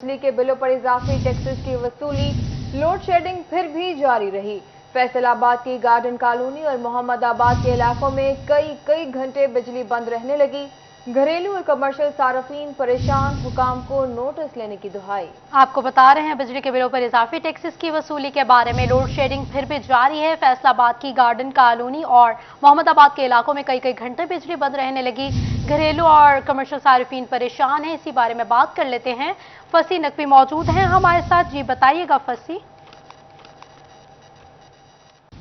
बिजली के बिलों पर इजाफी टैक्सेस की वसूली, लोड शेडिंग फिर भी जारी रही। फैसलाबाद की गार्डन कॉलोनी और मोहम्मदाबाद के इलाकों में कई घंटे बिजली बंद रहने लगी। घरेलू और कमर्शियल सार्फिन परेशान, हुकाम को नोटिस लेने की दुहाई। आपको बता रहे हैं बिजली के बिलों पर इजाफी टैक्सेस की वसूली के बारे में। लोड शेडिंग फिर भी जारी है। फैसलाबाद की गार्डन कॉलोनी और मोहम्मदाबाद के इलाकों में कई घंटे बिजली बंद रहने लगी। घरेलू और कमर्शियल सार्फिन परेशान है। इसी बारे में बात कर लेते हैं। फसी नकवी मौजूद हैं हमारे साथ। जी बताइएगा फसी।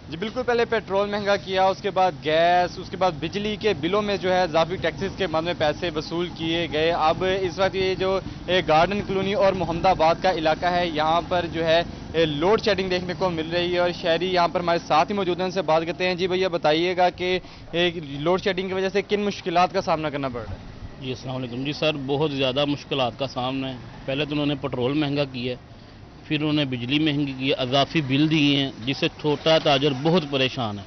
जी बिल्कुल, पहले पेट्रोल महंगा किया, उसके बाद गैस, उसके बाद बिजली के बिलों में जो है इजाफी टैक्सेस के मद में पैसे वसूल किए गए। अब इस वक्त ये जो गार्डन कॉलोनी और मोहम्मदाबाद का इलाका है, यहाँ पर जो है लोड शेडिंग देखने को मिल रही है और शहरी यहाँ पर हमारे साथ ही मौजूद हैं, उनसे बात करते हैं। जी भैया बताइएगा कि लोड शेडिंग की वजह से किन मुश्किलात का सामना करना पड़ रहा है? जी अस्सलाम वालेकुम। जी सर, बहुत ज़्यादा मुश्किलात का सामना है। पहले तो उन्होंने पेट्रोल महंगा किया, फिर उन्होंने बिजली महंगी की, अजाफी बिल दिए हैं, जिससे छोटा ताजर बहुत परेशान है।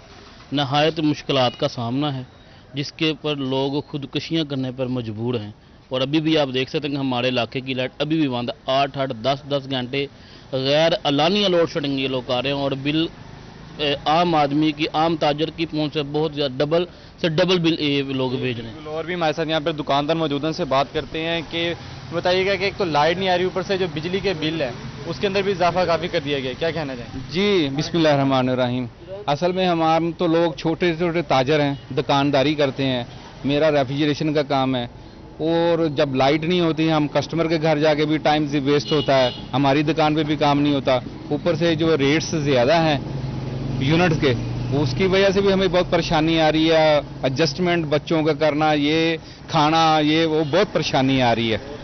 नहायत मुश्किलात का सामना है, जिसके पर लोग खुदकुशियाँ करने पर मजबूर हैं। और अभी भी आप देख सकते हैं कि हमारे इलाके की लाइट अभी भी बंद है। 8-8, 10-10 घंटे गैर अलानिया लोड शेडिंग ये लोग कर रहे हैं और बिल आम आदमी की, आम ताजर की पहुंच से बहुत ज़्यादा डबल बिल ये लोग भेज रहे हैं। और भी हमारे साथ यहाँ पर दुकानदार मौजूद हैं, उनसे बात करते हैं कि बताइएगा कि एक तो लाइट नहीं आ रही, ऊपर से जो बिजली के बिल है उसके अंदर भी इजाफा काफ़ी कर दिया गया, क्या कहना चाहेंगे? जी बिस्मिल्लाहिर्रहमानिर्रहीम। असल में हम तो लोग छोटे छोटे ताजर हैं, दुकानदारी करते हैं। मेरा रेफ्रिजरेशन का काम है और जब लाइट नहीं होती हम कस्टमर के घर जाके भी टाइम से वेस्ट होता है, हमारी दुकान पे भी काम नहीं होता। ऊपर से जो रेट्स ज़्यादा हैं यूनिट्स के, उसकी वजह से भी हमें बहुत परेशानी आ रही है। एडजस्टमेंट बच्चों का करना, ये खाना, ये वो बहुत परेशानी आ रही है।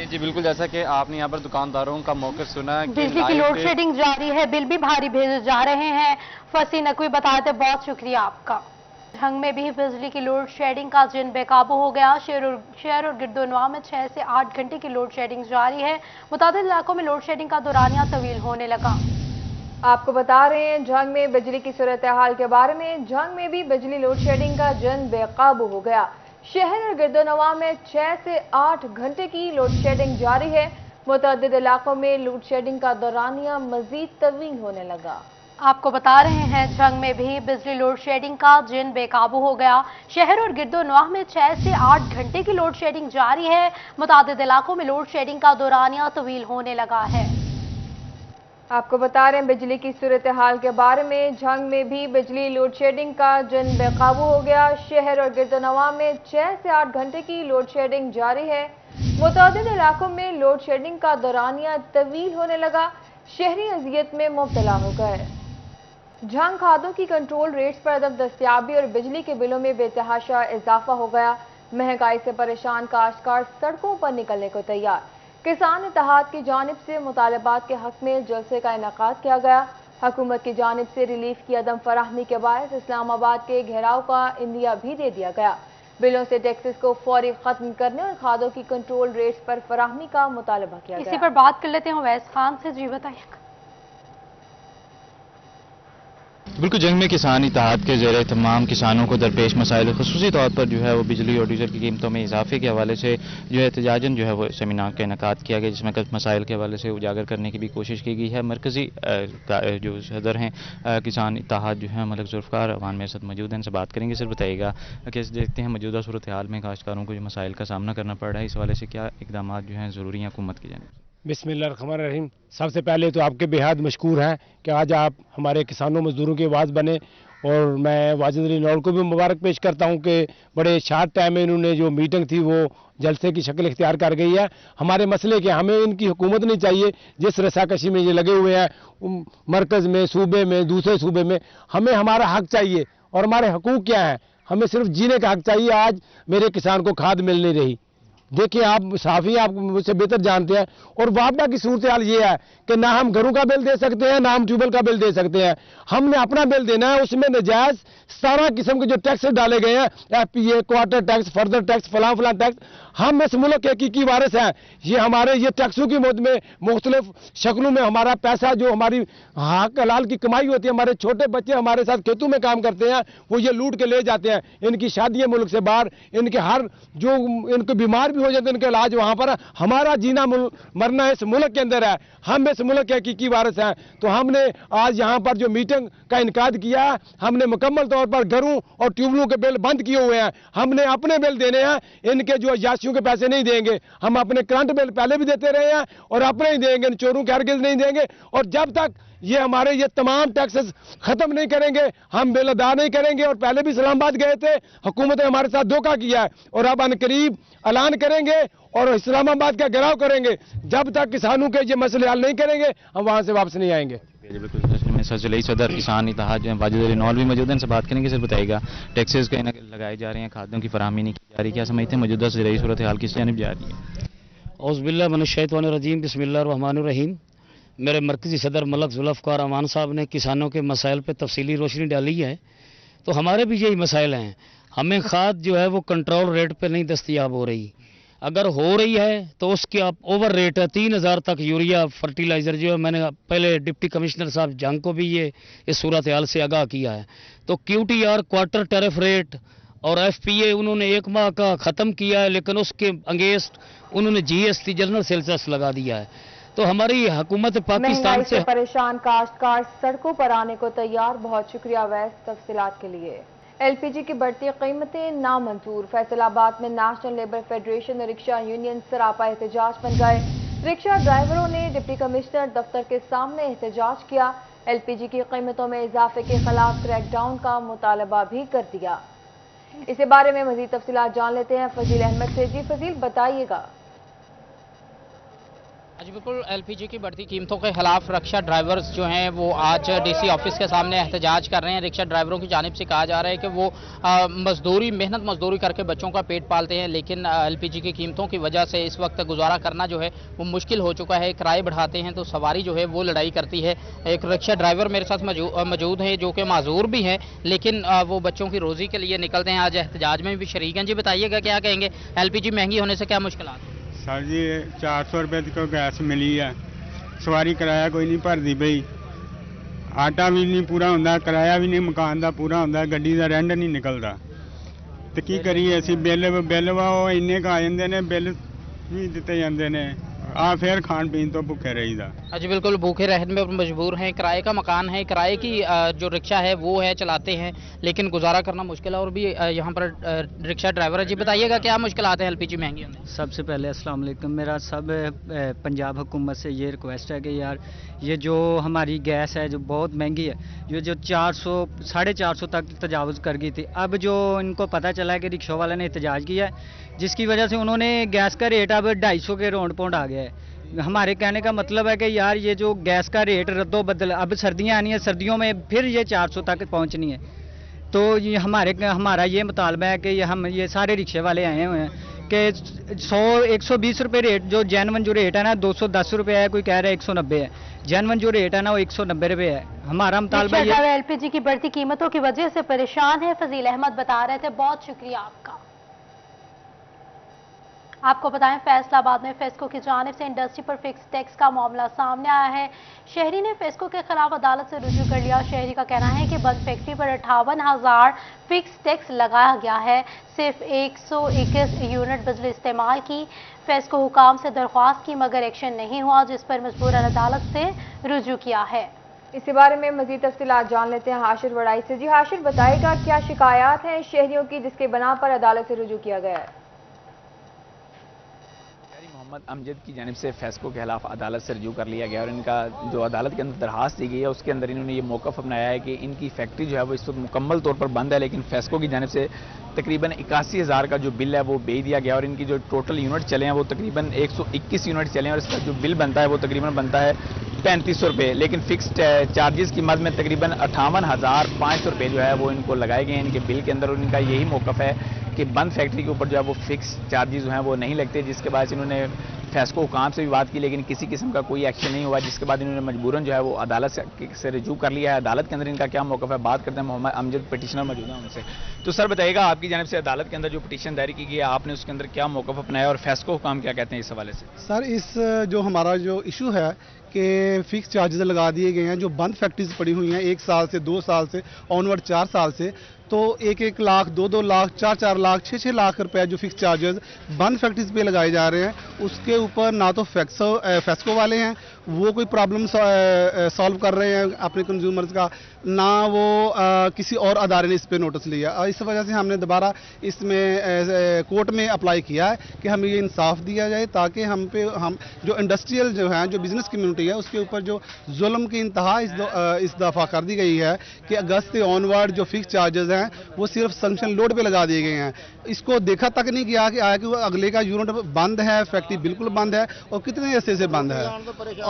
जी बिल्कुल, जैसा कि आपने यहाँ पर दुकानदारों का मौक़िफ़ सुना, बिजली की लोड शेडिंग जारी है, बिल भी भारी भेजे जा रहे हैं। फसी नकवी बताते, बहुत शुक्रिया आपका। ढंग में भी बिजली की लोड शेडिंग का जिन बेकाबू हो गया। शहर और गिरदोनवा में 6 से 8 घंटे की लोड शेडिंग जारी है। मुताबिक इलाकों में लोड शेडिंग का दौरानिया तवील होने लगा। आपको बता रहे हैं झंग में बिजली की सूरत हाल के बारे में। झंग में भी बिजली लोड शेडिंग का जन बेकाबू हो गया। शहर और गिरदोनवा में 6 से 8 घंटे की लोड शेडिंग जारी है। मुतअद्दिद इलाकों में लोड शेडिंग का दौरानिया मजीद तवील होने लगा। आपको बता रहे हैं झंग में भी बिजली लोड शेडिंग का जिन बेकाबू हो गया। शहर और गिरदोनवाह में 6 से 8 घंटे की लोड शेडिंग जारी है। मुतअद्दिद इलाकों में लोड शेडिंग का दौरानिया तवील होने लगा है। आपको बता रहे हैं बिजली की सूरत हाल के बारे में। झंग में भी बिजली लोड शेडिंग का जन बेकाबू हो गया। शहर और गिरदोनवा में 6 से 8 घंटे की लोड शेडिंग जारी है। मुतअद्दिद इलाकों में लोड शेडिंग का दौरानिया तवील होने लगा। शहरी अजियत में मुब्तला हो गए। झंग खादों की कंट्रोल रेट्स पर अदम दस्तयाबी और बिजली के बिलों में बेतहाशा इजाफा हो गया। महंगाई से परेशान काश्तकार सड़कों पर निकलने को तैयार। किसान इत्तेहाद की जानिब से मुतालबात के हक में जलसे का इनेकाद किया गया। हुकूमत की जानिब से रिलीफ की अदम फराहमी के बायस इस्लामाबाद के घेराव का इंदिया भी दे दिया गया। बिलों से टैक्सेस को फौरी खत्म करने और खादों की कंट्रोल रेट्स पर फराहमी का मुतालबा किया गया। इसी पर बात कर लेते हैं अवैस खान से। जी बताइएगा। बिल्कुल, जंग में किसान इत्तेहाद के ज़रिए तमाम किसानों को दरपेश मसाइल, ख़ुसूसी तौर पर जो है वो बिजली और डीजल की कीमतों में इजाफे के हवाले से जो है एहतजाजन जो है वो सेमिनार का इनेकाद किया गया, जिसमें कुछ मसाइल के हवाले से उजागर करने की भी कोशिश की गई है। मरकज़ी जो सदर हैं किसान इत्तेहाद जो है मलिक जुल्फ़कार अवान मेरे साथ मौजूद हैं, इनसे बात करेंगे। सर बताइएगा, कैसे देखते हैं मौजूदा सूरत हाल में काश्तकारों को जो मसाइल का सामना करना पड़ रहा है, इस हवाले से क्या इक़दाम जो हैं ज़रूरी हैं हुकूमत की जानिब? बिस्मिल्लाहिर्रहमानिर्रहीम। सबसे पहले तो आपके बेहद मशकूर हैं कि आज आप हमारे किसानों मजदूरों की आवाज़ बने, और मैं वाजिद अली नौल को भी मुबारक पेश करता हूं कि बड़े शार्ट टाइम में इन्होंने जो मीटिंग थी वो जलसे की शक्ल इख्तियार कर गई है। हमारे मसले के हमें इनकी हुकूमत नहीं चाहिए जिस रसाकशी में ये लगे हुए हैं मरकज़ में, सूबे में, दूसरे सूबे में। हमें हमारा हक चाहिए और हमारे हकूक़ क्या हैं, हमें सिर्फ जीने का हक चाहिए। आज मेरे किसान को खाद मिल नहीं रही। देखिए, आप साफ़ी आप मुझसे बेहतर जानते हैं। और वापडा की सूरत हाल ये है कि ना हम घरों का बिल दे सकते हैं, ना हम ट्यूबवेल का बिल दे सकते हैं। हमने अपना बिल देना है, उसमें नजायज़ 17 किस्म के जो टैक्स डाले गए हैं, FPA, quarter tax, further tax, फलां टैक्स, हम इस मुल्क के हकीकी वारिस हैं। ये हमारे ये टैक्सों की मौत में मुख्तलिफ शक्लों में हमारा पैसा जो हमारी हक हलाल की कमाई होती है, हमारे छोटे बच्चे हमारे साथ खेतों में काम करते हैं, वो ये लूट के ले जाते हैं। इनकी शादी है मुल्क से बाहर, इनके हर जो इनको बीमार भी हो जाते हैं इनके इलाज वहाँ पर। हमारा जीना मरना इस मुल्क के अंदर है। हम इस मुल्क के हकीकी वारिस हैं। तो हमने आज यहाँ पर जो मीटिंग का इनकाद किया, हमने मुकम्मल तौर पर घरों और ट्यूबवेलों के बिल बंद किए हुए हैं। हमने अपने बिल देने हैं, इनके जो अयाशियों के पैसे नहीं देंगे। हम अपने करंट बिल पहले भी देते रहे हैं और अपने ही देंगे, इन चोरों के हरगिज़ नहीं देंगे। और जब तक ये हमारे ये तमाम टैक्सेस खत्म नहीं करेंगे, हम बिल अदा नहीं करेंगे। और पहले भी इस्लामाबाद गए थे, हुकूमत ने हमारे साथ धोखा किया है और अब अनकरीब ऐलान करेंगे और इस्लामाबाद का घेराव करेंगे। जब तक किसानों के ये मसले हल नहीं करेंगे, हम वहां से वापस नहीं आएंगे। बिल्कुल सदर किसान इत्तेहाद वाजिद अली नौलवी मौजूद हैं, इनसे बात करेंगे। सर बताइएगा, टैक्सेस कहीं ना लगाए जा रहे हैं, खाद्यों की फराहमी नहीं की जा रही, क्या समझते हैं मौजूदा ज़राई सूरत हाल किस जानिब जा रही है? औज़ुबिल्लाह मिनश्शैतानिर्रजीम, बिस्मिल्लाहिर्रहमानिर्रहीम। मेरे मरकज़ी सदर मलक ज़ुल्फ़कार अमान साहब ने किसानों के मसाइल पर तफसीली रोशनी डाली है। तो हमारे भी यही मसाइल हैं। हमें खाद जो है वो कंट्रोल रेट पे नहीं दस्तयाब हो रही, अगर हो रही है तो उसकी आप ओवर रेट है। 3000 तक यूरिया फर्टिलाइज़र जो है, मैंने पहले डिप्टी कमिश्नर साहब जंग को भी ये इस सूरत हाल से आगाह किया है। तो QTR क्वार्टर टैरिफ रेट और FPA उन्होंने 1 माह का ख़त्म किया है, लेकिन उसके अगेंस्ट उन्होंने GST जनरल सेल्स लगा दिया है। तो हमारी हुकूमत पाकिस्तान से परेशान काश्तकार सड़कों पर आने को तैयार। बहुत शुक्रिया वैस तफसीलात के लिए। LPG की बढ़ती कीमतें नामंजूर। फैसलाबाद में नेशनल लेबर फेडरेशन और रिक्शा यूनियन सरापा एहतजाज बन गए। रिक्शा ड्राइवरों ने डिप्टी कमिश्नर दफ्तर के सामने एहतजाज किया। LPG की कीमतों में इजाफे के खिलाफ क्रैकडाउन का मुतालबा भी कर दिया। इस बारे में मजीद तफसीलात जान लेते हैं फजील अहमद से। जी फजील, बताइएगा। जी बिल्कुल, LPG की बढ़ती कीमतों के खिलाफ रिक्शा ड्राइवर्स जो हैं वो आज DC ऑफिस के सामने एहतजाज कर रहे हैं। रिक्शा ड्राइवरों की जानिब से कहा जा रहा है कि वो मेहनत मजदूरी करके बच्चों का पेट पालते हैं, लेकिन LPG की कीमतों की वजह से इस वक्त गुजारा करना जो है वो मुश्किल हो चुका है। किराए बढ़ाते हैं तो सवारी जो है वो लड़ाई करती है। एक रिक्शा ड्राइवर मेरे साथ मौजूद हैं जो कि माजूर भी हैं, लेकिन वो बच्चों की रोज़ी के लिए निकलते हैं। आज एहतजाज में भी शरीक हैं। जी बताइएगा, क्या कहेंगे, LPG महंगी होने से क्या मुश्किल है? सर जी 400 रुपये को गैस मिली है, सवारी किराया कोई नहीं भरती पई, आटा भी नहीं पूरा होंदा, किराया भी नहीं मकान का पूरा होंदा, गड्डी का रेंट नहीं निकलता। तो की करिए असी, बिल वा इन्ने का आ जाते हैं, बिल भी दिते जाते हैं, फिर खान पीन तो भुखे रहीदा। जी बिल्कुल, भूखे रहने में मजबूर हैं। किराए का मकान है, किराए की जो रिक्शा है वो है, चलाते हैं, लेकिन गुजारा करना मुश्किल है। और भी यहाँ पर रिक्शा ड्राइवर है। जी बताइएगा, क्या मुश्किल आते हैं LPG महंगी होने? सबसे पहले अस्सलाम वालेकुम, मेरा सब पंजाब हुकूमत से ये रिक्वेस्ट है कि यार ये जो हमारी गैस है जो बहुत महंगी है, ये जो 400 450 तक तजावज़ कर गई थी, अब जो इनको पता चला है कि रिक्शा वाले ने एहतजाज किया है, जिसकी वजह से उन्होंने गैस का रेट अब 250 के राउंड पौंड आ गया है। हमारे कहने का मतलब है कि यार ये जो गैस का रेट रद्दो बदल, अब सर्दियाँ आनी है, सर्दियों में फिर ये 400 तक पहुंचनी है। तो ये हमारा ये मुतालबा है कि हम ये सारे रिक्शे वाले आए हुए हैं कि 120 रुपये रेट जो जेनवन जो रेट है ना, 210 रुपये है, कोई कह रहा है 190 है, जेनवन जो रेट है ना वो 190 रुपये है। हमारा मुतालबा ये LPG की बढ़ती कीमतों की वजह से परेशान है। फजील अहमद बता रहे थे, बहुत शुक्रिया आपका। आपको बताएं, फैसलाबाद में फेस्को की जानिब से इंडस्ट्री पर फिक्स टैक्स का मामला सामने आया है। शहरी ने फेस्को के खिलाफ अदालत से रुजू कर लिया। शहरी का कहना है कि बंद फैक्ट्री पर 58,000 फिक्स टैक्स लगाया गया है, सिर्फ 121 यूनिट बिजली इस्तेमाल की। फेस्को हुकाम से दरख्वास्त की मगर एक्शन नहीं हुआ, जिस पर मजबूरन अदालत से रुजू किया है। इसी बारे में मजीद तफसीलात जान लेते हैं हाशिर वड़ाई से। जी हाशिर, बताएगा क्या शिकायत हैं शहरियों की जिसके बना पर अदालत से रुजू किया गया है? मोहम्मद अमजद की जानिब से फेस्को के खिलाफ अदालत से रजू कर लिया गया और इनका जो अदालत के अंदर दरखास्त दी गई है उसके अंदर इन्होंने ये मौक़िफ़ अपनाया है कि इनकी फैक्ट्री जो है वो इस वक्त मुकम्मल तौर पर बंद है, लेकिन फेस्को की जानिब से तकरीबन 81,000 का जो बिल है वो भेज दिया गया और इनकी जो टोटल यूनिट चले हैं वो तकरीबन 121 यूनिट चले हैं और इसका जो बिल बनता है वो तकरीबन बनता है 3500 रुपये, लेकिन फिक्स्ड चार्जेस की मद में तकरीबन 58,500 रुपये जो है वो इनको लगाए गए हैं इनके बिल के अंदर। और इनका यही मौक़िफ़ है कि बंद फैक्ट्री के ऊपर जो है वो फिक्स चार्जेस जो हैं वो नहीं लगते, जिसके बाद इन्होंने فیسکو حکام سے بھی بات کی لیکن کسی قسم کا کوئی ایکشن نہیں ہوا، جس کے بعد انہوں نے مجبوراً جو ہے وہ عدالت سے رجوع کر لیا ہے۔ عدالت کے اندر ان کا کیا موقف ہے، بات کرتے ہیں۔ محمد امجد پٹیشنر موجود ہیں ان سے۔ تو سر بتائیے گا، آپ کی جانب سے عدالت کے اندر جو پٹیشن دائر کی گئی ہے، آپ نے اس کے اندر کیا موقف اپنایا اور فیسکو حکام کیا کہتے ہیں اس حوالے سے؟ سر اس جو ہمارا جو ایشو ہے کہ فکس چارجز لگا دیے گئے ہیں، جو بند فیکٹریز پڑی ہوئی ہیں 1 سال سے 2 سال سے آنورڈ 4 سال سے، تو 1 لاکھ 2 لاکھ 4 لاکھ 6 لاکھ روپے جو فکس چارجز بند فیکٹریز پہ لگائے جا رہے ہیں، اس کے اوپر نہ تو فیسکو والے ہیں وہ کوئی پرابلم سالو کر رہے ہیں اپنے کنزیومرز کا، نہ وہ کسی اور ادارے نے اس پہ نوٹس لیا۔ اس وجہ سے ہم نے دوبارہ اس میں کورٹ میں اپلائی کیا ہے کہ ہمیں یہ انصاف دیا جائے، تاکہ ہم جو انڈسٹریل جو ہیں، جو بزنس کمیونٹی ہے، اس کے اوپر جو ظلم کی انتہا اس دفعہ کر دی گئی ہے کہ اگست سے آنورڈ جو فکس چارجز ہیں وہ صرف سنکشن لوڈ پہ لگا دیے گئے ہیں۔ اس کو دیکھا تک نہیں کیا کہ آیا کہ وہ اگلے کا یونٹ بند ہے، فیکٹری بالکل بند ہے اور کتنے عرصے سے بند ہے۔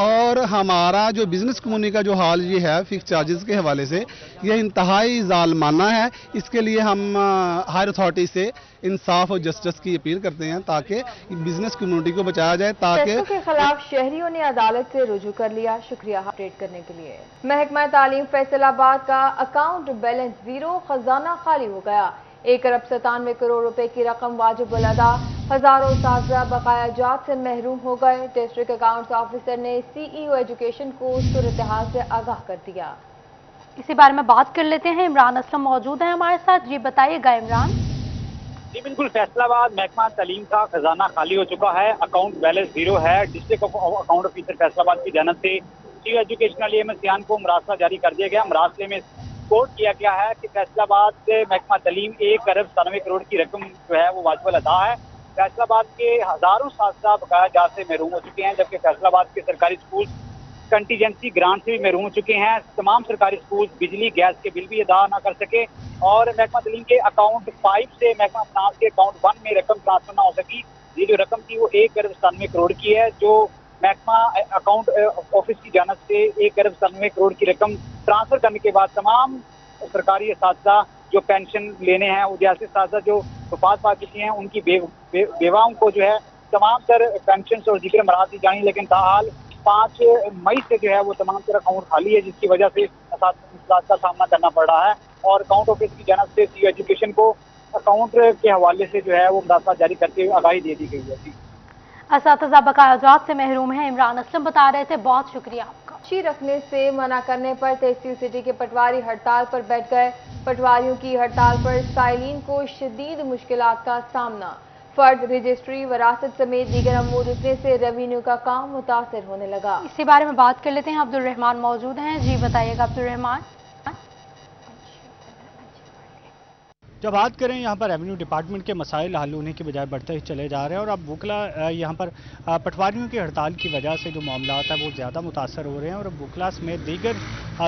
اور ہمارا جو بزنس کمیونٹی کا جو حال یہ ہے فکس چارجز کے حوالے سے، یہ انتہائی ظالمانہ ہے۔ اس کے لیے ہم ہائر اتھارٹی سے انصاف اور جسٹس کی اپیل کرتے ہیں تاکہ بزنس کمیونٹی کو بچایا جائے، تاکہ فیسکو کے خلاف شہریوں نے عدالت سے رجوع کر لیا۔ شکریہ اپڈیٹ کرنے کے لیے۔ محکمہ تعلیم فیصل آباد کا اکاؤنٹ بیلنس زیرو، خزانہ خالی ہو گیا۔ 1 ارب 97 کروڑ روپے کی رقم واجب الادا، ہزاروں اساتذہ بقایا جات سے محروم ہو گئے۔ ڈسٹرکٹ اکاؤنٹس آفیسر نے CEO ایجوکیشن کو صورتحال سے آگاہ کر دیا۔ اسی بارے میں بات کر لیتے ہیں، عمران اسلم موجود ہیں ہمارے ساتھ۔ جی بتائیے گا عمران۔ جی بالکل، فیصل آباد محکمہ تعلیم کا خزانہ خالی ہو چکا ہے، اکاؤنٹ بیلنس زیرو ہے۔ ڈسٹرکٹ اکاؤنٹ آفیسر فیصل آباد کی جانب سے چیف ایجوکیشن علی احمد سیان کو مراسلہ جاری کر دیا گیا۔ مراسلے میں کوٹ کیا گیا ہے کہ فیصل آباد سے محکمہ تعلیم 1 ارب 97 کروڑ کی رقم جو ہے وہ واجب الادا ہے۔ فیصل آباد کے ہزاروں اساتذہ بقایا جات سے محروم ہو چکے ہیں، جبکہ فیصل آباد کے سرکاری اسکول کنٹیجنسی گرانٹ سے بھی محروم ہو چکے ہیں۔ تمام سرکاری اسکول بجلی گیس کے بل بھی ادا نہ کر سکے، اور محکمہ تعلیم کے اکاؤنٹ 5 سے محکمہ فنانس کے اکاؤنٹ 1 میں رقم ٹرانسفر نہ ہو سکی۔ یہ جو رقم تھی وہ 1 ارب 97 کروڑ کی ہے، جو محکمہ اکاؤنٹ آفس کی جانب سے 1 ارب 97 کروڑ کی رقم ٹرانسفر کرنے کے بعد تمام سرکاری اساتذہ جو پینشن لینے ہیں، وہ جیسے اساتذہ جو وفات پا چکے ہیں ان کی بیواؤں کو جو ہے تمام تر پینشنز اور دیگر امراض دی جائیں، لیکن تاحال 5 مئی سے جو ہے وہ تمام تر اکاؤنٹ خالی ہے، جس کی وجہ سے اساتذہ کا سامنا کرنا پڑ رہا ہے۔ اور اکاؤنٹ آفس کی جانب سے CEO ایجوکیشن کو اکاؤنٹ کے حوالے سے جو ہے وہ مراسلہ جاری کرتے ہوئے آگاہی دے دی گئی ہے۔ اساتذہ بقایا جات سے محروم ہیں، عمران اسلم بتا رہے تھے، بہت شکریہ آپ کا۔ اچھی رکھنے سے منع کرنے پر تحصیل سٹی کے پٹواری ہڑتال پر بیٹھ گئے۔ پٹواریوں کی ہڑتال پر سائلین کو شدید مشکلات کا سامنا۔ فرد رجسٹری، وراثت سمیت دیگر امور رکنے سے ریونیو کا کام متاثر ہونے لگا۔ اسی بارے میں بات کر لیتے ہیں، عبدالرحمان موجود ہیں۔ جی بتائیے گا عبدالرحمان۔ جب بات کریں یہاں پر ریونیو ڈپارٹمنٹ کے مسائل حل ہونے کے بجائے بڑھتے ہی چلے جا رہے ہیں، اور اب وکلا یہاں پر پٹواریوں کی ہڑتال کی وجہ سے جو معاملات ہیں وہ زیادہ متاثر ہو رہے ہیں، اور اب وکلا سمیت دیگر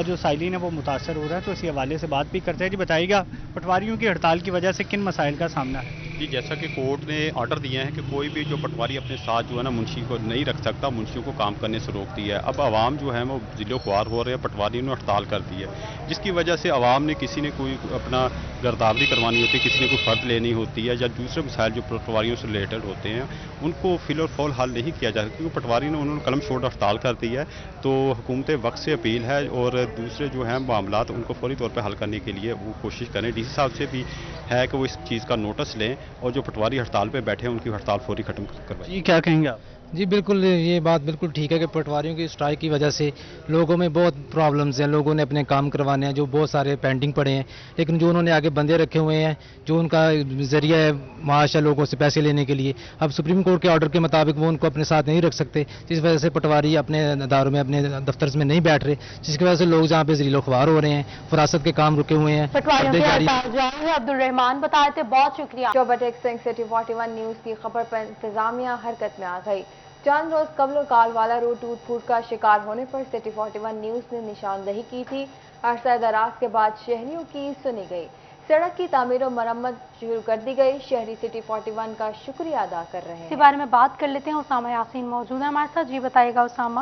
جو سائلین ہیں وہ متاثر ہو رہے ہیں۔ تو اسی حوالے سے بات بھی کرتے ہیں۔ جی بتائیے گا، پٹواریوں کی ہڑتال کی وجہ سے کن مسائل کا سامنا ہے؟ جی جیسا کہ کورٹ نے آرڈر دیا ہے کہ کوئی بھی جو پٹواری اپنے ساتھ جو ہے نا منشی کو نہیں رکھ سکتا، منشیوں کو کام کرنے سے روک دیا ہے۔ اب عوام جو ہے وہ ذل و خوار ہو رہے ہیں، پٹواریوں نے ہڑتال کر دی ہے، جس کی وجہ سے عوام نے کسی نے کوئی اپنا گرداوری کروانی ہوتی ہے، کسی نے کوئی فرد لینی ہوتی ہے، یا دوسرے مسائل جو پٹواریوں سے ریلیٹڈ ہوتے ہیں ان کو فل اور فول حل نہیں کیا جا سکتا، کیونکہ پٹواری نے انہوں نے قلم چھوڑ ہڑتال کر دی ہے۔ تو حکومت وقت سے اپیل ہے اور دوسرے جو ہیں معاملات ان کو فوری طور پہ حل کرنے کے لیے وہ کوشش کریں۔ ڈی سی صاحب سے بھی ہے کہ وہ اس چیز کا نوٹس لیں اور جو پٹواری ہڑتال پہ بیٹھے ہیں ان کی ہڑتال فوری ختم کروائیں۔ جی کیا کہیں گے آپ؟ جی بالکل، یہ بات بالکل ٹھیک ہے کہ پٹواریوں کی اسٹرائک کی وجہ سے لوگوں میں بہت پرابلمز ہیں، لوگوں نے اپنے کام کروانے ہیں جو بہت سارے پینڈنگ پڑے ہیں، لیکن جو انہوں نے آگے بندے رکھے ہوئے ہیں، جو ان کا ذریعہ ہے معاش ہے لوگوں سے پیسے لینے کے لیے، اب سپریم کورٹ کے آرڈر کے مطابق وہ ان کو اپنے ساتھ نہیں رکھ سکتے، جس وجہ سے پٹواری اپنے اداروں میں اپنے دفتر میں نہیں بیٹھ رہے، جس کی وجہ سے لوگ جہاں پہ ذلیل و خوار ہو رہے ہیں، فراست کے کام رکے ہوئے ہیں۔ عبدالرحمان بتائے تھے، بہت شکریہ۔ چوبٹیک سنگھ سٹی 41 نیوز کی خبر پر انتظامیہ حرکت میں آ گئی۔ چند روز قبل کال والا روڈ ٹوٹ پھوٹ کا شکار ہونے پر سٹی 41 نیوز نے نشاندہی کی تھی۔ عرصہ دراز کے بعد شہریوں کی سنی گئی، سڑک کی تعمیر و مرمت شروع کر دی گئی۔ شہری سٹی 41 کا شکریہ ادا کر رہے ہیں۔ اسی بارے میں بات کر لیتے ہیں، اسامہ یاسین موجود ہیں ہمارے ساتھ۔ جی بتائیے گا اسامہ۔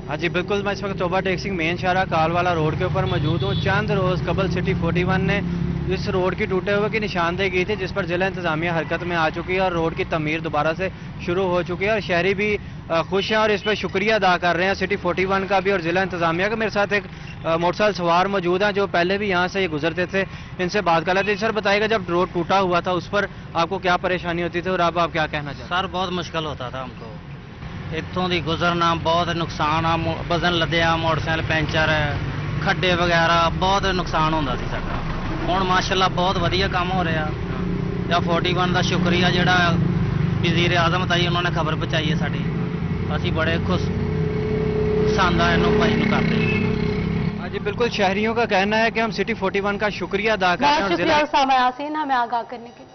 ہاں جی بالکل، میں اس وقت چوبٹیک سنگھ مین شاہراہ کال والا روڈ کے اوپر موجود ہوں۔ چند روز قبل سٹی 41 نے इस रोड की टूटे हुए की निशानदेही की थी, जिस पर जिला इंतजामिया हरकत में आ चुकी है और रोड की तमीर दोबारा से शुरू हो चुकी है और शहरी भी खुश हैं और इस पर शुक्रिया अदा कर रहे हैं सिटी 41 का भी और जिला इंतजामिया का। मेरे साथ एक मोटरसाइकिल सवार मौजूद हैं जो पहले भी यहाँ से ये गुजरते थे, इनसे बात कर लेते थे। सर बताइएगा, जब रोड टूटा हुआ था उस पर आपको क्या परेशानी होती थी और अब आप क्या कहना चाहते हैं? सर बहुत मुश्किल होता था हमको, इतों दी गुजरना बहुत नुकसान आ, वजन लदया, मोटरसाइकिल पैंचर, खड्डे वगैरह बहुत नुकसान होता सी साडा। हुण माशाअल्लाह बहुत वधिया काम हो रहा या 41 का शुक्रिया जिहड़ा वज़ीर आज़म ताई उन्होंने खबर पहुँचाई है साडी, असी बड़े खुश पसंद आ इन्हों भाई नूं करदे हाँ जी बिल्कुल, शहरियों का कहना है कि हम सिटी 41 का शुक्रिया अदा करते हैं और जिला यासीन हमें आगाह करने के लिए।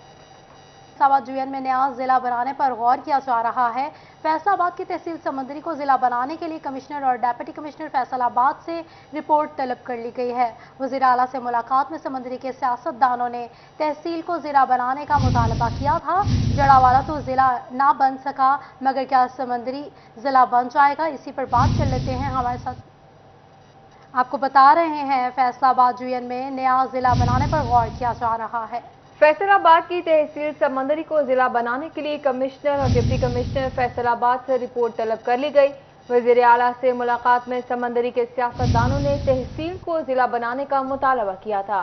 फैसलाबाद जुएन में नया जिला बनाने पर गौर किया जा रहा है। फैसलाबाद की तहसील समंदरी को जिला बनाने के लिए कमिश्नर और डिप्टी कमिश्नर फैसलाबाद से रिपोर्ट तलब कर ली गई है। वज़ीर आला से मुलाकात में समंदरी के सियासतदानों ने तहसील को जिला बनाने का मुतालबा किया था। जड़ावाला तो जिला ना बन सका, मगर क्या समंदरी जिला बन जाएगा, इसी पर बात कर लेते हैं। हमारे साथ आपको बता रहे हैं फैसलाबाद जुएन में नया जिला बनाने पर गौर किया जा रहा है। फैसलाबाद की तहसील समंदरी को जिला बनाने के लिए कमिश्नर और डिप्टी कमिश्नर फैसलाबाद से रिपोर्ट तलब कर ली गई। वज़ीर आला से मुलाकात में समंदरी के सियासतदानों ने तहसील को जिला बनाने का मुतालबा किया था।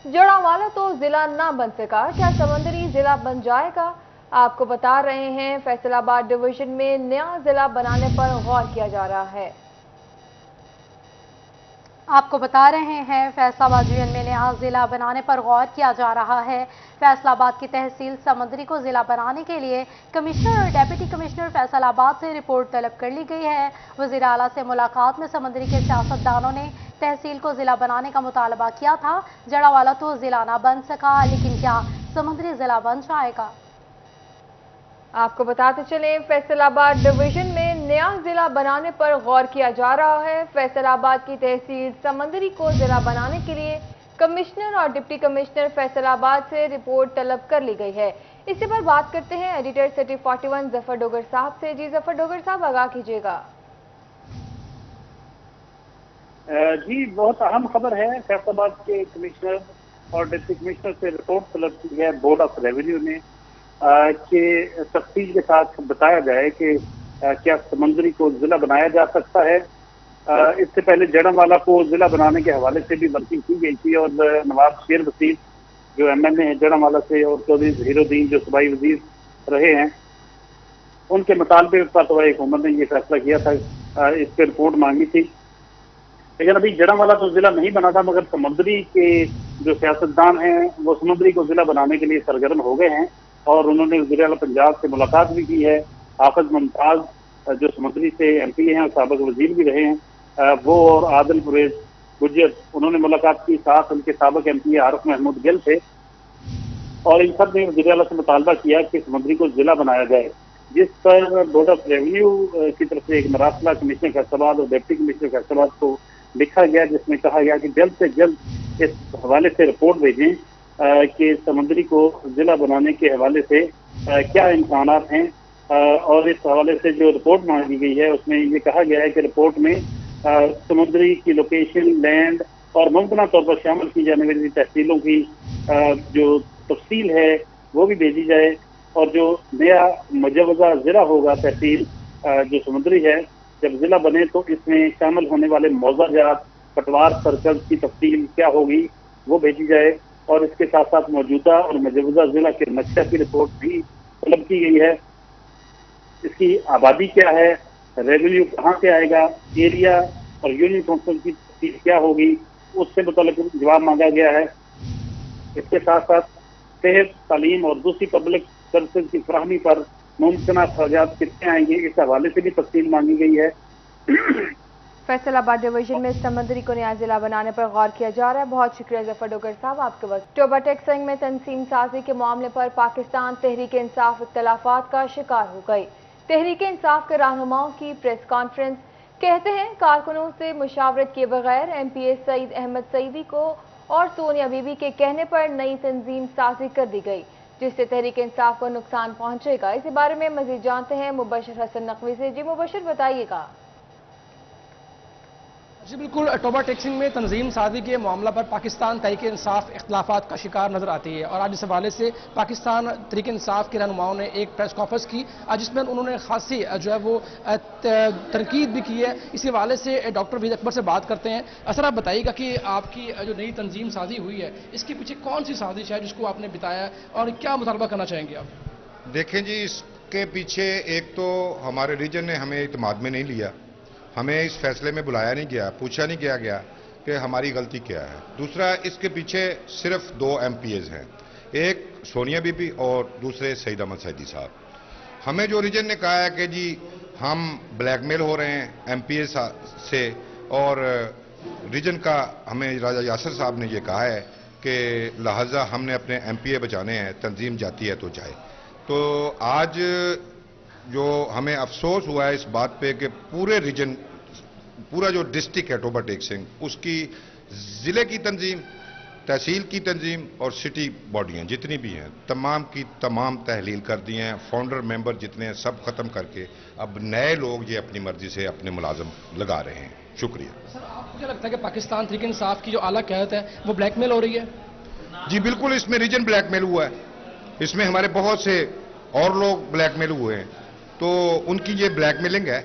जड़ावाला तो जिला ना बन सका, क्या समंदरी जिला बन जाएगा? आपको बता रहे हैं फैसलाबाद डिवीजन में नया जिला बनाने पर गौर किया जा रहा है। आपको बता रहे हैं फैसलाबाद जुएन में नया जिला बनाने पर गौर किया जा रहा है। फैसलाबाद की तहसील समंदरी को जिला बनाने के लिए कमिश्नर और डिप्टी कमिश्नर फैसलाबाद से रिपोर्ट तलब कर ली गई है। वज़ीर आला से मुलाकात में समंदरी के सियासतदानों ने तहसील को जिला बनाने का मुतालबा किया था। जड़ावाला तो जिला ना बन सका, लेकिन क्या समंदरी जिला बन जाएगा? आपको बताते चलें फैसलाबाद डिवीजन में नया जिला बनाने पर गौर किया जा रहा है। फैसलाबाद की तहसील समंदरी को जिला बनाने के लिए कमिश्नर और डिप्टी कमिश्नर फैसलाबाद से रिपोर्ट तलब कर ली गई है। इसी पर बात करते हैं एडिटर सिटी 41 जफर डोगर साहब से। जी जफर डोगर साहब, आगाह कीजिएगा। जी बहुत अहम खबर है, फैसलाबाद के कमिश्नर और डिप्टी कमिश्नर से रिपोर्ट तलब की है बोर्ड ऑफ रेवेन्यू ने कि तफ्तीश के साथ बताया जाए कि क्या समंदरी को जिला बनाया जा सकता है। इससे पहले जड़ावाला को जिला बनाने के हवाले से भी वर्किंग की गई थी और नवाब शेर वसीर जो MNA है जड़ावाला से और चौधरी ज़हीरुद्दीन जो सूबाई वजीर रहे हैं, उनके मुतालबे पर तो हुकूमत ने ये फैसला किया था, इस पर रिपोर्ट मांगी थी। लेकिन अभी जड़ावाला तो जिला नहीं बना था, मगर समंदरी के जो सियासतदान हैं वो समंदरी को जिला बनाने के लिए सरगर्म हो गए हैं और उन्होंने वज़ीर आला पंजाब से मुलाकात भी की है। हाफिज मुमताज जो समंदरी से MP हैं और साबिक वजीर भी रहे हैं, वो और आदिल पुरेज गुज्जर उन्होंने मुलाकात की, साथ उनके साबिक MP आरिफ महमूद गिल थे और इन सब ने वज़ीर आला से मुतालबा किया कि समंदरी को जिला बनाया जाए, जिस पर बोर्ड ऑफ रेवेन्यू की तरफ से एक मरासला कमिश्नर फैसलाबाद और डिप्टी कमिश्नर फैसलाबाद को लिखा गया, जिसमें कहा गया कि जल्द से जल्द इस हवाले से रिपोर्ट भेजें कि समंदरी को जिला बनाने के हवाले से क्या इम्कानात हैं। और इस हवाले से जो रिपोर्ट मांगी गई है उसमें ये कहा गया है कि रिपोर्ट में समुद्री की लोकेशन, लैंड और मुमकिन तौर पर शामिल की जाने वाली तहसीलों की जो तफसील है वो भी भेजी जाए और जो नया मुजवजा ज़िला होगा तहसील जो समुद्री है, जब ज़िला बने तो इसमें शामिल होने वाले मौज़ाजात, पटवार सर्कल की तफसील क्या होगी वो भेजी जाए और इसके साथ साथ मौजूदा और मुजवजा ज़िला के नक्शा की रिपोर्ट भी तलब की गई है। इसकी आबादी क्या है, रेवेन्यू कहाँ से आएगा, एरिया और यूनियन काउंसिल की तफसील क्या होगी, उससे मुतल्लिक जवाब मांगा गया है। इसके साथ साथ सेहत, तालीम और दूसरी पब्लिक सर्विसेज की फराहमी पर मुमकिन अखराजात कितने आएंगे, इस हवाले से भी तफसील मांगी गई है। फैसलाबाद डिवीजन में समंदरी को नया जिला बनाने पर गौर किया जा रहा है। बहुत शुक्रिया जफर डोगर साहब आपके वक्त। टोबाटेक संघ में तंसीम साजी के मामले पर पाकिस्तान तहरीक इंसाफ इख्तलाफात का शिकार हो गई। तहरीक इंसाफ के रहनुमाओं की प्रेस कॉन्फ्रेंस, कहते हैं कारकुनों से मुशावरत किए बगैर MPA सईद अहमद सईदी को और सोनिया बीबी के कहने पर नई तंजीम साजी कर दी गई, जिससे तहरीक इंसाफ को नुकसान पहुंचेगा। इसी बारे में मजीद जानते हैं मुबशर हसन नकवी से। जी मुबशर, बताइएगा। जी बिल्कुल, टोबा टैक्सिंग में तंजीम साजी के मामला पर पाकिस्तान तहरीक इंसाफ इख्तलाफात का शिकार नजर आती है और आज इस हवाले से पाकिस्तान तहरीक इंसाफ के रहनुमाओं ने एक प्रेस कॉन्फ्रेंस की जिसमें उन्होंने खासी जो है वो तनकीद भी की है। इसी हवाले से डॉक्टर वहीद अकबर से बात करते हैं। सर आप बताइएगा कि आपकी जो नई तंजीम साजी हुई है इसके पीछे कौन सी साजिश है जिसको आपने बताया और क्या मुतालबा करना चाहेंगे आप? देखें जी, इसके पीछे एक तो हमारे रीजन ने हमें इत्मीनान में नहीं लिया, हमें इस फैसले में बुलाया नहीं गया, पूछा नहीं किया गया कि हमारी गलती क्या है। दूसरा, इसके पीछे सिर्फ 2 MPAs हैं, एक सोनिया बीबी और दूसरे सईद अहमद सईदी साहब। हमें जो रीजन ने कहा है कि जी हम ब्लैकमेल हो रहे हैं MPA से, और रीजन का हमें राजा यासर साहब ने ये कहा है कि लिहाजा हमने अपने MPA बचाने हैं, तंजीम जाती है तो जाए। तो आज जो हमें अफसोस हुआ है इस बात पे कि पूरे रीजन, पूरा जो डिस्ट्रिक्ट है टोबा टैक्सिंग, उसकी ज़िले की तंजीम, तहसील की तंजीम और सिटी बॉडियां जितनी भी हैं तमाम की तमाम तहलील कर दी हैं। फाउंडर मेंबर जितने हैं सब ख़त्म करके अब नए लोग ये अपनी मर्जी से अपने मुलाजम लगा रहे हैं। शुक्रिया। सर आपको क्या लगता है कि पाकिस्तान तहरीक इंसाफ की जो आला क़यादत है वो ब्लैकमेल हो रही है? जी बिल्कुल, इसमें रीजन ब्लैकमेल हुआ है, इसमें हमारे बहुत से और लोग ब्लैकमेल हुए हैं, तो उनकी ये ब्लैकमेलिंग है।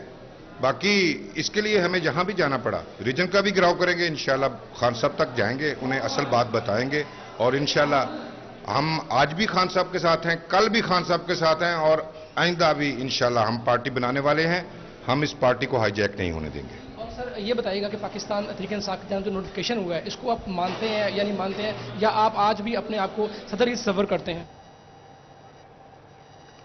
बाकी इसके लिए हमें जहां भी जाना पड़ा रीजन का भी गिराव करेंगे, इंशाल्लाह खान साहब तक जाएंगे, उन्हें असल बात बताएंगे और इंशाल्लाह हम आज भी खान साहब के साथ हैं, कल भी खान साहब के साथ हैं और आइंदा भी इंशाल्लाह हम पार्टी बनाने वाले हैं। हम इस पार्टी को हाईजैक नहीं होने देंगे। और सर ये बताइएगा कि पाकिस्तान तहरीक इंसाफ के जो नोटिफिकेशन हुआ है इसको आप मानते हैं या नहीं मानते हैं, या आप आज भी अपने आप को सदर ही तस्वर करते हैं?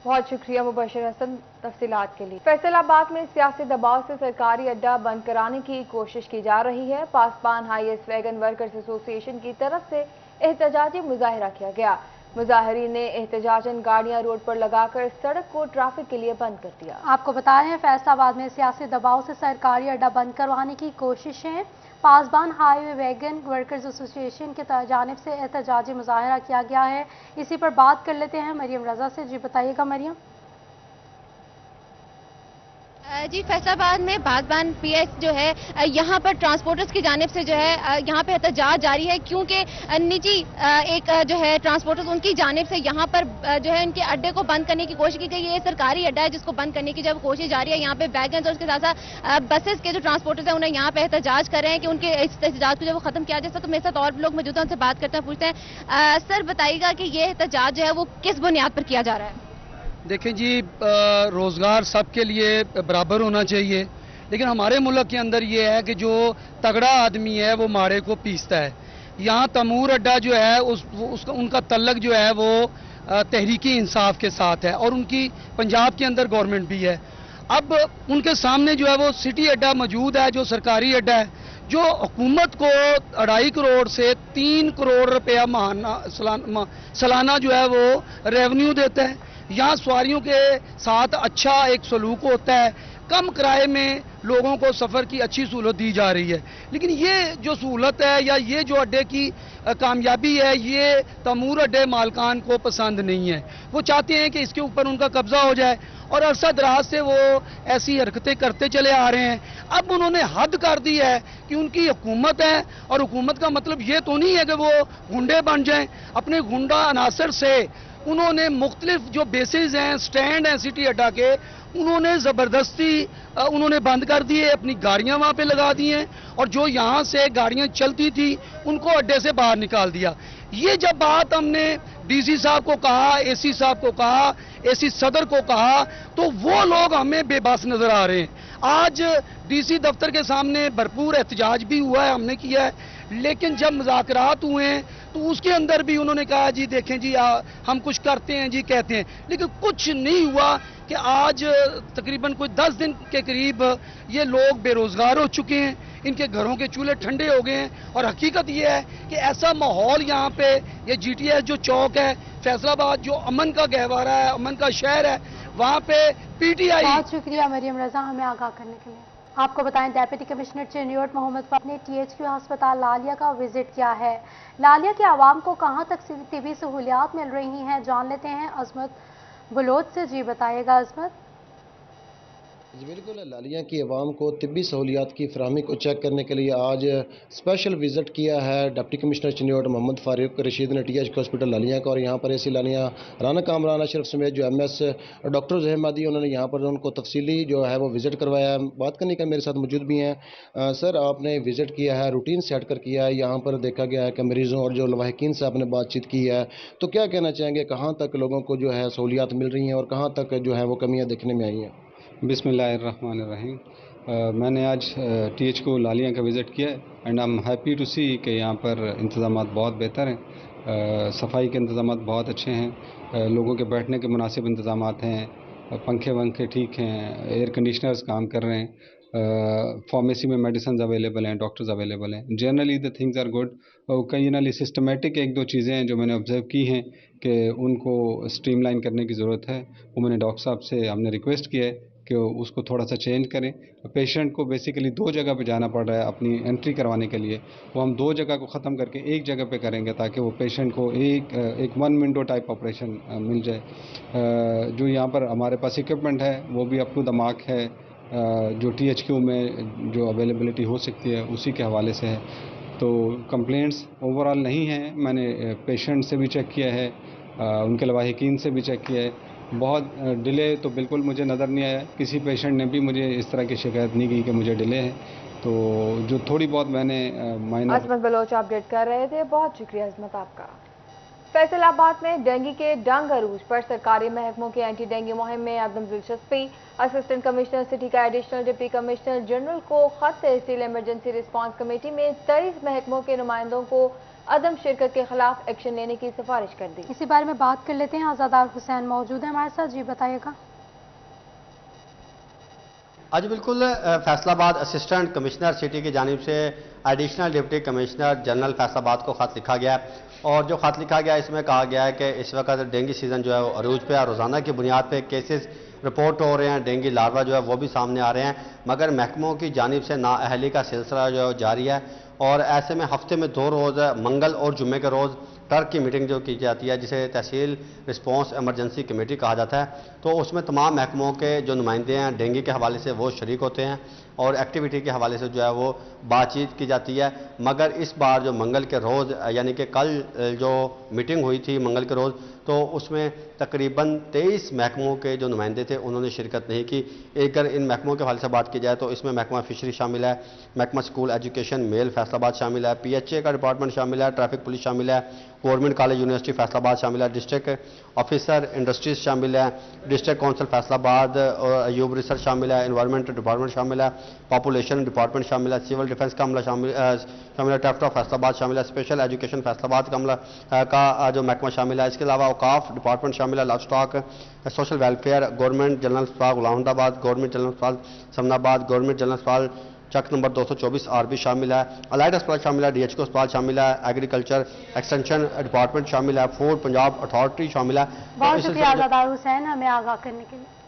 बहुत शुक्रिया मुबशर हसन तफसीलात के लिए। फैसलाबाद में सियासी दबाव से सरकारी अड्डा बंद कराने की कोशिश की जा रही है। पासबान हाईएस्ट वैगन वर्कर्स एसोसिएशन की तरफ से एहतजाजी मुजाहरा किया गया। मुजाहरीन ने एहतजाजन गाड़ियां रोड पर लगाकर सड़क को ट्रैफिक के लिए बंद कर दिया। आपको बता रहे हैं फैसलाबाद में सियासी दबाव से सरकारी अड्डा बंद करवाने की कोशिशें पासबान हाईवे वैगन वर्कर्स एसोसिएशन की जानिब से एहतजाजी मुजाहरा किया गया है। इसी पर बात कर लेते हैं मरियम रजा से। जी बताइएगा मरियम। जी फैसलाबाद में पासबान पीएस जो है यहाँ पर ट्रांसपोर्टर्स की जानिब से जो है यहाँ पे एहतजाज जारी है, क्योंकि निजी एक जो है ट्रांसपोर्टर्स उनकी जानिब से यहाँ पर जो है इनके अड्डे को बंद करने की कोशिश की गई है। ये सरकारी अड्डा है जिसको बंद करने की जब कोशिश जारी है। यहाँ पे वैगन और उसके साथ साथ बसेस के जो ट्रांसपोर्टर्स हैं उन्हें यहाँ पे एहतजाज कर रहे हैं कि उनके इस एहतजाज को जब वो खत्म किया जाए। तो मेरे साथ और लोग मौजूद हैं, उनसे बात करते हैं, पूछते हैं। सर बताइएगा कि ये एहतजाज जो है वो किस बुनियाद पर किया जा रहा है? देखें जी, रोज़गार सबके लिए बराबर होना चाहिए, लेकिन हमारे मुल्क के अंदर ये है कि जो तगड़ा आदमी है वो माड़े को पीसता है। यहाँ तमूर अड्डा जो है उनका तल्लक जो है वो तहरीकी इंसाफ के साथ है और उनकी पंजाब के अंदर गवर्नमेंट भी है। अब उनके सामने जो है वो सिटी अड्डा मौजूद है जो सरकारी अड्डा है, जो हुकूमत को 2.5 करोड़ से 3 करोड़ रुपया सालाना जो है वो रेवेन्यू देता है। यहाँ सवारियों के साथ अच्छा एक सलूक होता है, कम किराए में लोगों को सफ़र की अच्छी सहूलत दी जा रही है। लेकिन ये जो सहूलत है या ये जो अड्डे की कामयाबी है ये तमूर अड्डे मालकान को पसंद नहीं है। वो चाहते हैं कि इसके ऊपर उनका कब्जा हो जाए और अरसा दराज से वो ऐसी हरकतें करते चले आ रहे हैं। अब उन्होंने हद कर दी है कि उनकी हुकूमत है और हुकूमत का मतलब ये तो नहीं है कि वो गुंडे बन जाएं। अपने गुंडा अनासर से उन्होंने मुख्तलिफ जो बेसिस हैं, स्टैंड हैं सिटी अड्डा के, उन्होंने ज़बरदस्ती उन्होंने बंद कर दिए, अपनी गाड़ियां वहां पे लगा दी हैं और जो यहां से गाड़ियां चलती थी उनको अड्डे से बाहर निकाल दिया। ये जब बात हमने डीसी साहब को कहा, एसी साहब को कहा, एसी सदर को कहा, तो वो लोग हमें बेबस नजर आ रहे हैं। आज डीसी दफ्तर के सामने भरपूर एहतजाज भी हुआ है, हमने किया है, लेकिन जब मुज़ाकरात हुए हैं तो उसके अंदर भी उन्होंने कहा जी देखें जी हम कुछ करते हैं जी कहते हैं, लेकिन कुछ नहीं हुआ कि आज तकरीबन कोई 10 दिन के करीब ये लोग बेरोजगार हो चुके हैं, इनके घरों के चूल्हे ठंडे हो गए हैं। और हकीकत ये है कि ऐसा माहौल यहाँ पे ये GTS जो चौक है फैसलाबाद जो अमन का गहवारा है, अमन का शहर है, वहाँ पे PTI। बहुत शुक्रिया मरियम रजा हमें आगाह करने के लिए। आपको बताएं डिप्टी कमिश्नर चेन्योट मोहम्मद फैज ने THQ अस्पताल लालिया का विजिट किया है। लालिया के आवाम को कहां तक तिबी सहूलियात मिल रही हैं, जान लेते हैं अजमत बलोच से। जी बताइएगा अजमत। جی بالکل، لالیاں کی عوام کو طبی سہولیات کی فراہمی کو چیک کرنے کے لیے آج اسپیشل وزٹ کیا ہے ڈپٹی کمشنر چنیوٹ محمد فاروق رشید نے TH ہاسپٹل لالیاں کا، اور یہاں پر ایسی لالیاں رانا کامران اشرف سمیت جو MS ڈاکٹر احمدی انہوں نے یہاں پر ان کو تفصیلی جو ہے وہ وزٹ کروایا ہے۔ بات کرنے کا میرے ساتھ موجود بھی ہیں۔ سر، آپ نے وزٹ کیا ہے، روٹین سے ہٹ کر کیا ہے، یہاں پر دیکھا گیا ہے کہ مریضوں اور جو لواحقین سے آپ نے بات چیت کی ہے، تو کیا کہنا چاہیں گے، کہاں تک لوگوں کو جو ہے سہولیات مل رہی ہیں اور کہاں تک جو ہے وہ کمیاں دیکھنے میں آئی ہیں؟ بسم اللہ الرحمن الرحیم۔ میں نے آج TH کو لالیاں کا وزٹ کیا ہے and I am happy to see کہ یہاں پر انتظامات بہت بہتر ہیں، صفائی کے انتظامات بہت اچھے ہیں، لوگوں کے بیٹھنے کے مناسب انتظامات ہیں، پنکھے ونکھے ٹھیک ہیں، ایئر کنڈیشنرز کام کر رہے ہیں، فارمیسی میں میڈیسنز اویلیبل ہیں، ڈاکٹرز اویلیبل ہیں، generally the things are good. کئی نالی سسٹمیٹک ایک دو چیزیں ہیں جو میں نے آبزرو کی ہیں کہ ان کو اسٹریم لائن کرنے کی ضرورت ہے، وہ میں نے ڈاکٹر صاحب سے ہم نے ریکویسٹ کیا ہے کہ اس کو تھوڑا سا چینج کریں۔ پیشنٹ کو بیسیکلی 2 جگہ پہ جانا پڑ رہا ہے اپنی انٹری کروانے کے لیے، وہ ہم 2 جگہ کو ختم کر کے ایک جگہ پہ کریں گے تاکہ وہ پیشنٹ کو ایک 1 ونڈو ٹائپ آپریشن مل جائے۔ جو یہاں پر ہمارے پاس اکوپمنٹ ہے وہ بھی اپ ٹو دا مارک ہے، جو THQ میں جو اویلیبلٹی ہو سکتی ہے اسی کے حوالے سے ہے، تو کمپلینٹس اوور آل نہیں ہیں۔ میں نے پیشنٹ سے بھی چیک کیا ہے، ان کے لواحقین سے بھی چیک کیا ہے، بہت ڈیلے تو بالکل مجھے نظر نہیں آیا، کسی پیشنٹ نے بھی مجھے اس طرح کی شکایت نہیں کی کہ مجھے ڈیلے ہے، تو جو تھوڑی بہت میں نے عظمت بلوچ اپڈیٹ کر رہے تھے، بہت شکریہ عظمت آپ کا۔ فیصل آباد میں ڈینگی کے ڈنگ عروج پر سرکاری محکموں کی اینٹی ڈینگی مہم میں عدم دلچسپی، اسسٹنٹ کمشنر سٹی کا ایڈیشنل ڈپٹی کمشنر جنرل کو خط، تحصیل ایمرجنسی رسپانس کمیٹی میں 23 محکموں کے نمائندوں کو عدم شرکت کے خلاف ایکشن لینے کی سفارش کر دی۔ اسی بارے میں بات کر لیتے ہیں، آزادار حسین موجود ہیں ہمارے ساتھ، جی بتائیے گا۔ آج بالکل فیصل آباد اسسٹنٹ کمشنر سٹی کی جانب سے additional deputy commissioner general Faisal آباد کو خط لکھا گیا ہے، اور جو خط لکھا گیا اس میں کہا گیا ہے کہ اس وقت ڈینگی سیزن جو ہے وہ عروج پہ، اور روزانہ کی بنیاد پہ کیسز رپورٹ ہو رہے ہیں، ڈینگی لاروا جو ہے وہ بھی سامنے آ رہے ہیں، مگر محکموں کی جانب سے نااہلی کا سلسلہ جو ہے جاری ہے، اور ایسے میں ہفتے میں 2 روز منگل اور جمعے کے روز ٹرک کی میٹنگ جو کی جاتی ہے جسے تحصیل رسپانس ایمرجنسی کمیٹی کہا جاتا ہے، تو اس میں تمام محکموں کے جو نمائندے ہیں ڈینگی کے حوالے سے وہ شریک ہوتے ہیں اور ایکٹیویٹی کے حوالے سے جو ہے وہ بات چیت کی جاتی ہے، مگر اس بار جو منگل کے روز یعنی کہ کل جو میٹنگ ہوئی تھی منگل کے روز، تو اس میں تقریباً 23 محکموں کے جو نمائندے تھے انہوں نے شرکت نہیں کی۔ اگر ان محکموں کے حوالے سے بات کی جائے تو اس میں محکمہ فشری شامل ہے، محکمہ اسکول ایجوکیشن میل فیصل آباد شامل ہے، PHA کا ڈپارٹمنٹ شامل ہے، ٹریفک پولیس شامل ہے، گورنمنٹ کالج یونیورسٹی فیصل آباد شامل ہے، ڈسٹرکٹ آفیسر انڈسٹریز شامل ہے، ڈسٹرکٹ کونسل فیصل آباد اور ایوب ریسرچ شامل ہے، انوائرمنٹ ڈپارٹمنٹ شامل ہے، پاپولیشن ڈپارٹمنٹ شامل ہے، سول ڈیفنس کا عملہ شامل ہے، ٹیفٹ آف فیصل آباد شامل ہے، اسپیشل ایجوکیشن فیصل آباد کا عملہ کا جو محکمہ شامل ہے، اس کے علاوہ اوقاف ڈپارٹمنٹ شامل ہے، life stock, social welfare, government general اسپتال غلام آباد، گورنمنٹ جنرل اسپتال سمن آباد، گورنمنٹ جنرل اسپتال چک نمبر 224 RB شامل ہے، الائڈ اسپتال شامل ہے، DHQ اسپتال شامل ہے، ایگریکلچر ایکسٹینشن ڈپارٹمنٹ شامل ہے، فوڈ پنجاب اتھارٹی شامل ہے۔ بہت شکریہ آزادار حسین ہمیں آگاہ کرنے کے لیے۔